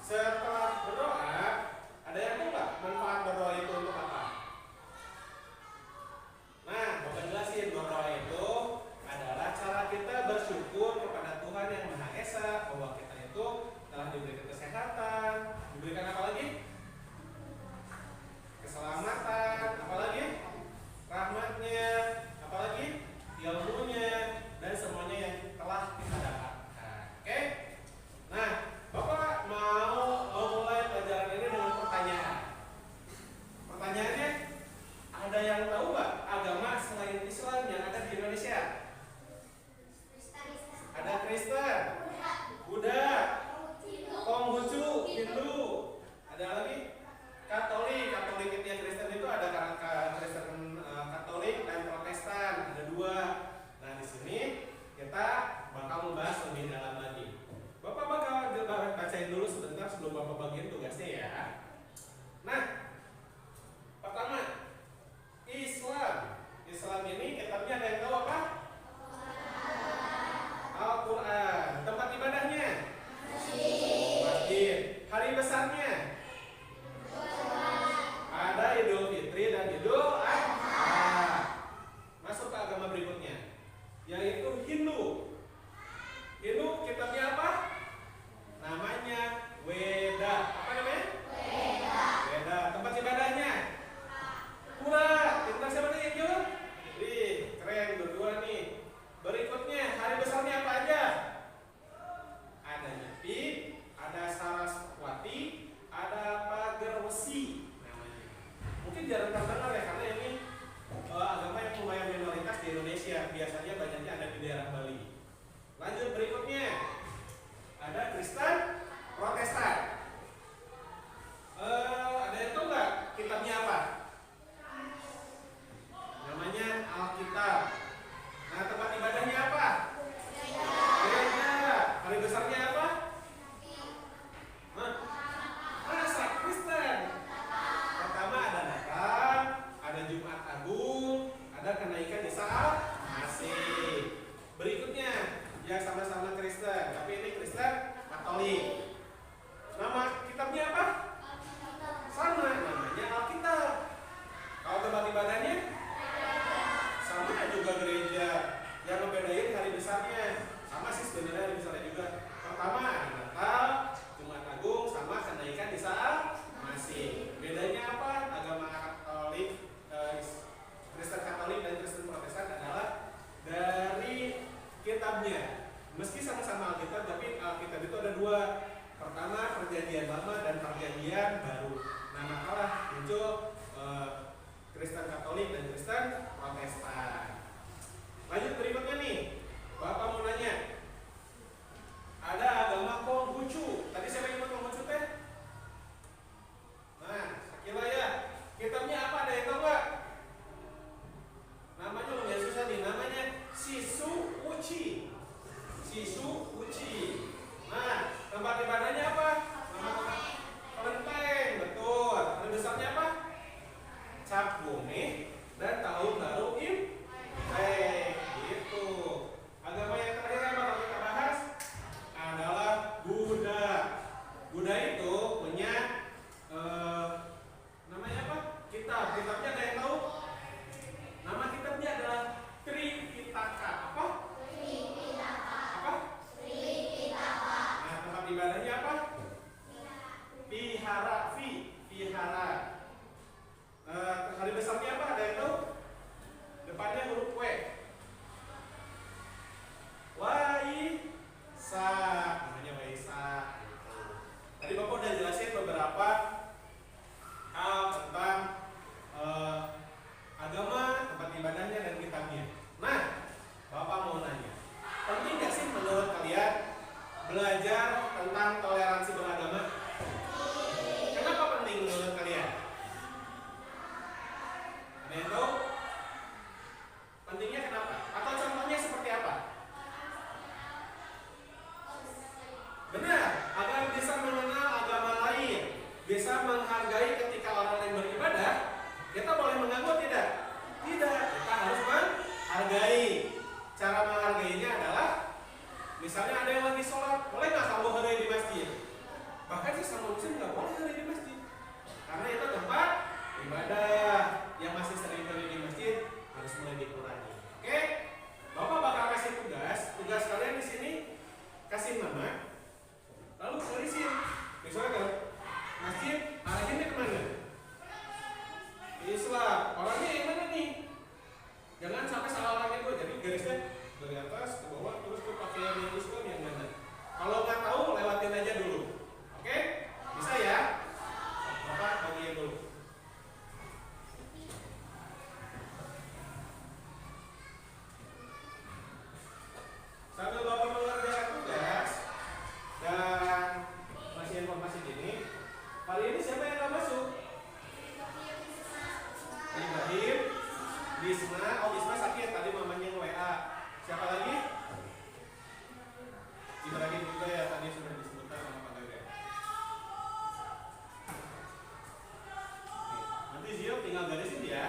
Setelah berdoa, ada yang tahu nggak manfaat berdoa itu untuk apa? Nah, Bapak jelasin, berdoa itu adalah cara kita bersyukur kepada Tuhan yang Maha Esa bahwa kita itu telah diberikan kesehatan, diberikan apa lagi? Keselamatan, apalagi rahmatnya, apalagi ilmunya, dan semuanya yang telah kita dapatkan. Oke? Nah, Bapak mau mulai pelajaran ini dengan pertanyaan. Pertanyaannya, ada yang tahu nggak agama selain Islam yang ada di Indonesia? Ada Kristen, Buddha, Konghucu, Hindu, ada lagi Katolik. Katolik itu yang Kristen itu ada Kristen Katolik dan Protestan, ada dua. Nah, di sini kita bakal membahas lebih dalam lagi. Bapak bakal bacain dulu sebentar sebelum Bapak bagiin tugasnya ya. Nah, pertama Islam ini kitabnya ada yang tahu apa? Al-Quran. Tempat ibadahnya? Masjid. Hari besarnya? Ada Idul Fitri dan Idul Adha. Masuk ke agama berikutnya, yaitu Hindu. Hindu kitabnya apa? Namanya Weda. Apa namanya? Weda. Tempat ibadahnya? Pura. Pintar siapa nih, Jun? Wih, keren berdua nih. Berikutnya, hari besarnya apa aja? Ada Nyepi, ada Saraswati, ada Pager Wesi namanya. Mungkin jarang terdengar ya, karena ini agama yang lumayan minoritas di Indonesia. Biasanya banyaknya ada di daerah Bali. Lanjut berikutnya, ada Kristen, Protestan. Ada yang tahu nggak kitabnya apa? Namanya Alkitab. Nah, tempat ibadahnya apa? Gereja. Hari besarnya apa? Masa Kristen. Pertama ada Natal, ada Jumat Agung, ada kenaikan Isa Al-Masih. Berikutnya, ya sama-sama Kristen, tapi ini Kristen Katolik. Nama kitabnya apa? Sama, namanya Alkitab. Kalau tempat ibadahnya? Sama juga gereja. Yang membedain hari besarnya sama sih sebenarnya hari besarnya juga. Pertama ada Natal, Jumat Agung, sama kenaikan Isa Al-Masih. Bedanya apa? Agama Katolik, Kristen Katolik dan Kristen Protestan adalah dari kitabnya. Meski sama-sama Alkitab, tapi Alkitab itu ada dua. Pertama Perjanjian Lama dan Perjanjian Baru. Nah, makalah muncul Kristen Katolik dan Kristen Protestan. Lanjut berikutnya nih, Bapak mau nanya. Ada agama Konghucu. Tadi siapa yang ikut Konghucu teh? Nah, Sakila ya. Kitabnya apa? Ada yang tahu nggak? Namanya lumayan susah nih. Namanya Sisu Uchi. Sisu Uchi. Nah, tempat ibadahnya apa? Kelenteng. laki-laki sama muslim nggak boleh hari di masjid, karena itu tempat ibadah. Yang masih sering hari di masjid harus mulai dikurangi. Oke, Bapak bakal kasih tugas kalian di sini, kasih nama, lalu tulisin. Misalnya kalau masjid arahinnya kemana? Islam. Orangnya yang mana nih? Jangan sampai salah orangnya gue. Jadi garisnya dari atas ke bawah terus ke pakaian yang Islam yang mana? Kalau nggak tahu lewatin aja dulu. Oke? Bisa ya? Bapak bagian dulu. Sambil Bapak mengerjakan tugas dan masih informasi gini, hari ini siapa yang nggak masuk? Ibrahim, Bisma. Oh, Bisma sakit tadi, mamanya WA. Siapa lagi? Ibrahim juga ya, tadi sudah disebutkan sama Pak Gaga. Nanti Zio tinggal garisin ya.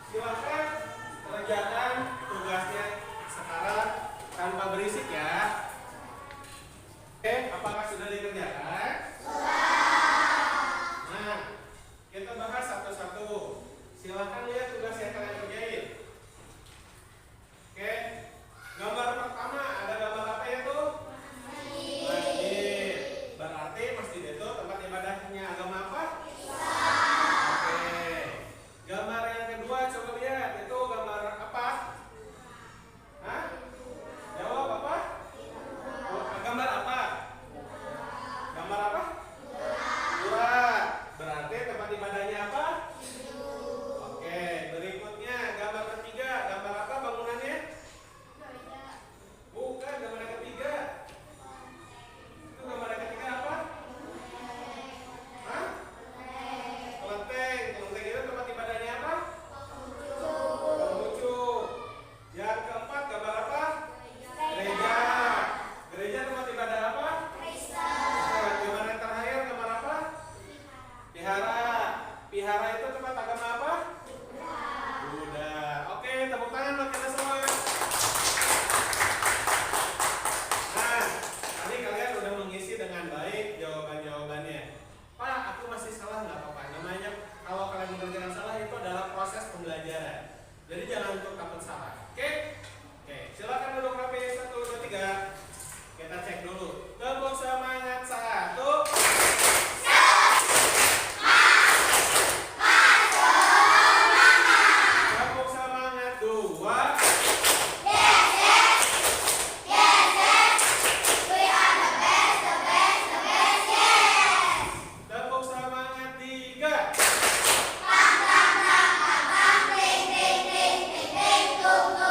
Silahkan kerjakan tugasnya sekarang tanpa berisik ya. Oke, apakah sudah dikerjakan? Nah, kita bahas satu-satu. Silahkan lihat tugas yang kalian kerjain. Oke, gambar pertama ada gambar apa ya tuh? Masjid. Berarti masjid itu tempat ibadahnya agama apa? Gambar yang kedua coba lihat, itu gambar apa? Hah? Jawab apa? Oh, gambar apa? Gambar apa? Surat. Berarti tempat ibadahnya apa? Oke, berikutnya gambar ketiga, gambar apa bangunannya? Bukan, gambar yang ketiga. Itu gambar yang ketiga apa? Hah? Kelenteng. Kelenteng itu tempat ibadahnya apa? Penghujung. Yang keempat gambar apa? Gereja. Gereja tempat ibadah apa? Kristen. Gambar yang terakhir gambar apa? Vihara. Vihara itu tempat agama apa? Buddha. Oke, tepuk tangan buat kita semua. Nah, tadi kalian udah mengisi dengan baik jawaban-jawabannya. Pak, aku masih salah nggak apa-apa. Namanya kalau kalian mengerjakan salah itu adalah proses pembelajaran. Jadi jangan untuk takut salah. Oke? Oke, silakan duduk rapi. 1, 2, 3. Kita cek dulu. Tepuk semangat 1. Tepuk semangat 2. Tepuk semangat 3. Tung tung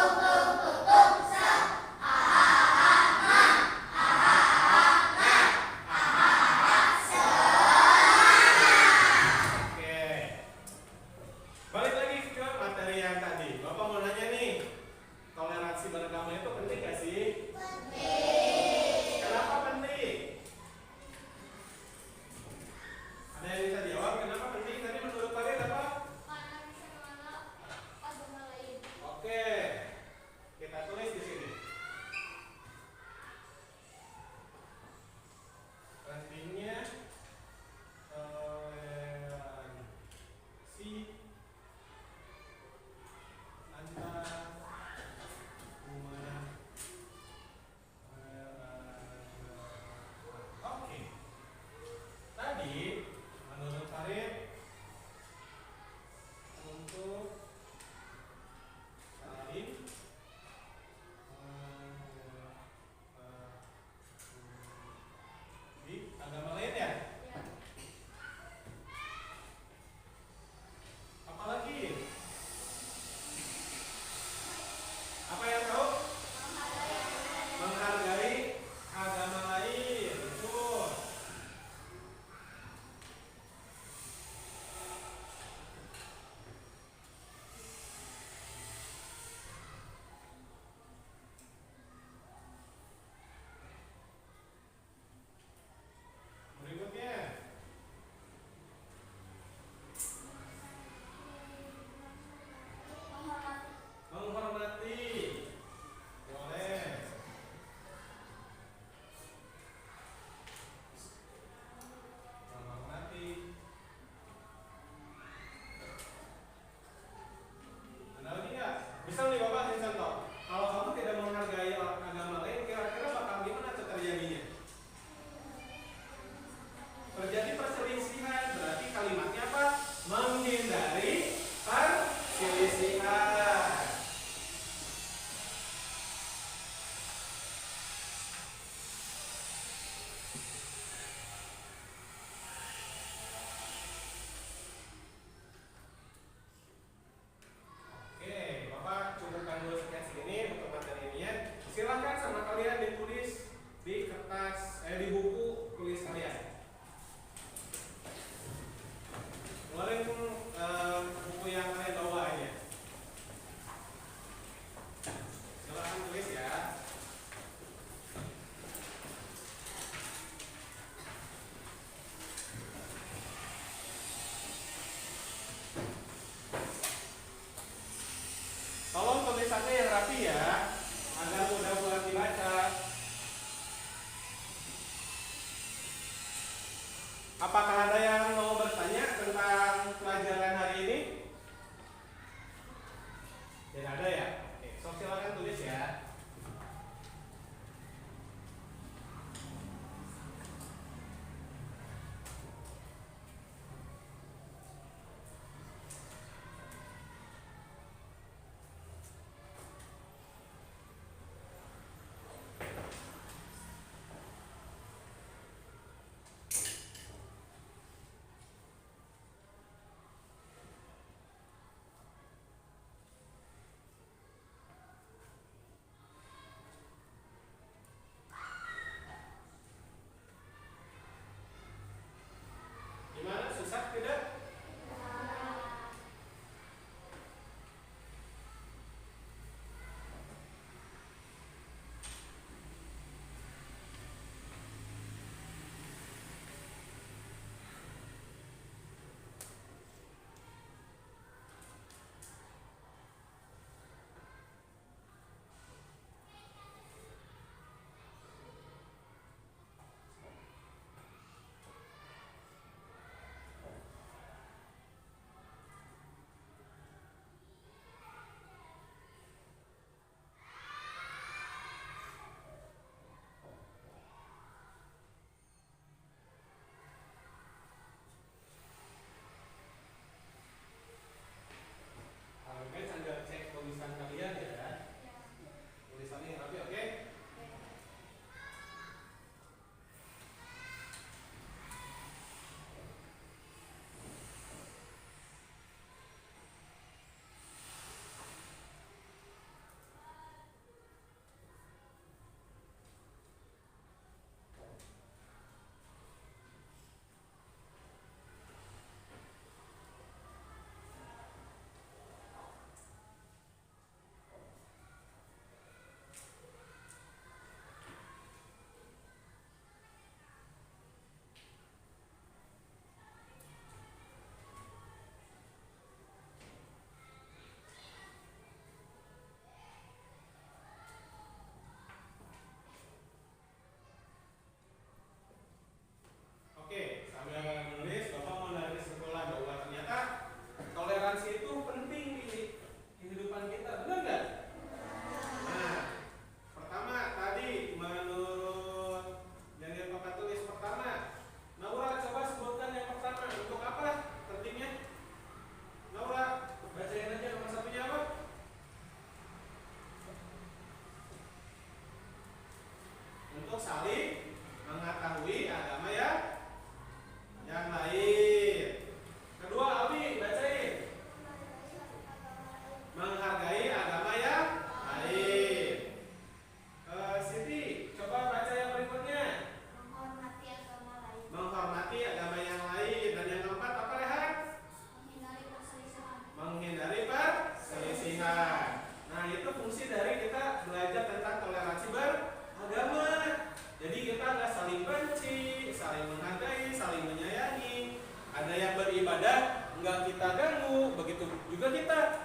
perselisihan. Nah, itu fungsi dari kita belajar tentang toleransi beragama. Jadi kita nggak saling benci, saling menghargai, saling menyayangi. Ada yang beribadah nggak kita ganggu, begitu juga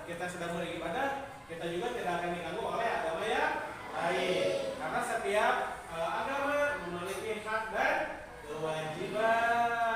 kita sedang beribadah, kita juga tidak akan diganggu oleh agama yang lain. Karena setiap agama memiliki hak dan kewajiban.